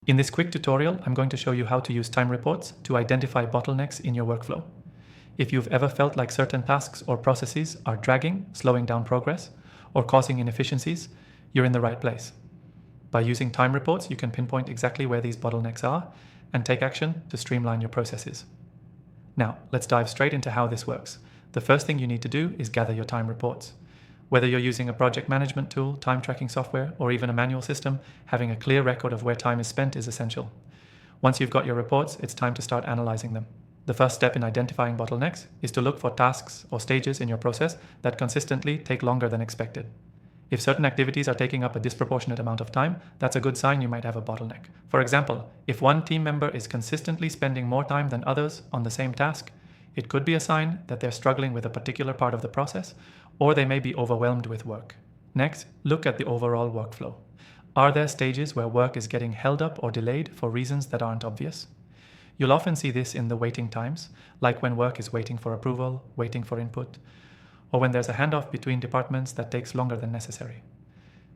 In this quick tutorial, I'm going to show you how to use time reports to identify bottlenecks in your workflow. If you've ever felt like certain tasks or processes are dragging, slowing down progress, or causing inefficiencies, you're in the right place. By using time reports, you can pinpoint exactly where these bottlenecks are and take action to streamline your processes. Now, let's dive straight into how this works. The first thing you need to do is gather your time reports. Whether you're using a project management tool, time tracking software, or even a manual system, having a clear record of where time is spent is essential. Once you've got your reports, it's time to start analyzing them. The first step in identifying bottlenecks is to look for tasks or stages in your process that consistently take longer than expected. If certain activities are taking up a disproportionate amount of time, that's a good sign you might have a bottleneck. For example, if one team member is consistently spending more time than others on the same task, it could be a sign that they're struggling with a particular part of the process, or they may be overwhelmed with work. Next, look at the overall workflow. Are there stages where work is getting held up or delayed for reasons that aren't obvious? You'll often see this in the waiting times, like when work is waiting for approval, waiting for input, or when there's a handoff between departments that takes longer than necessary.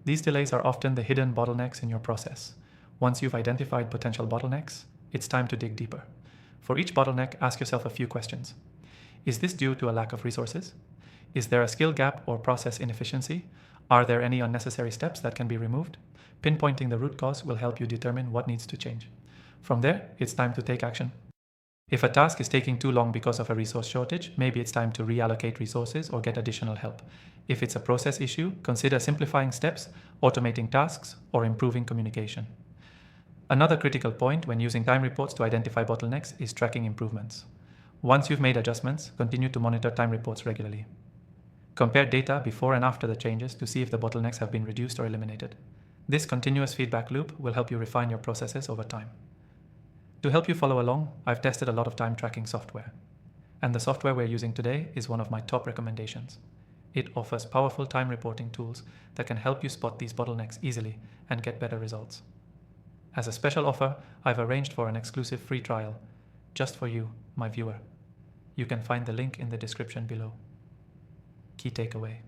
These delays are often the hidden bottlenecks in your process. Once you've identified potential bottlenecks, it's time to dig deeper. For each bottleneck, ask yourself a few questions. Is this due to a lack of resources? Is there a skill gap or process inefficiency? Are there any unnecessary steps that can be removed? Pinpointing the root cause will help you determine what needs to change. From there, it's time to take action. If a task is taking too long because of a resource shortage, maybe it's time to reallocate resources or get additional help. If it's a process issue, consider simplifying steps, automating tasks, or improving communication. Another critical point when using time reports to identify bottlenecks is tracking improvements. Once you've made adjustments, continue to monitor time reports regularly. Compare data before and after the changes to see if the bottlenecks have been reduced or eliminated. This continuous feedback loop will help you refine your processes over time. To help you follow along, I've tested a lot of time tracking software. And the software we're using today is one of my top recommendations. It offers powerful time reporting tools that can help you spot these bottlenecks easily and get better results. As a special offer, I've arranged for an exclusive free trial, just for you, my viewer. You can find the link in the description below. Key takeaway.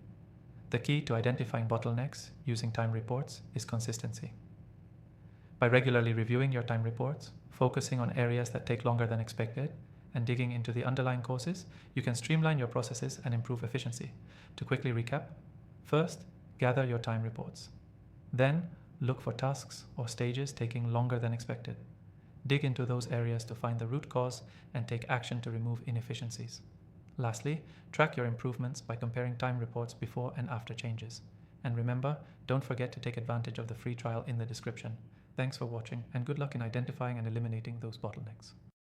The key to identifying bottlenecks using time reports is consistency. By regularly reviewing your time reports, focusing on areas that take longer than expected, and digging into the underlying causes, you can streamline your processes and improve efficiency. To quickly recap, first, gather your time reports. Then, look for tasks or stages taking longer than expected. Dig into those areas to find the root cause and take action to remove inefficiencies. Lastly, track your improvements by comparing time reports before and after changes. And remember, don't forget to take advantage of the free trial in the description. Thanks for watching, and good luck in identifying and eliminating those bottlenecks.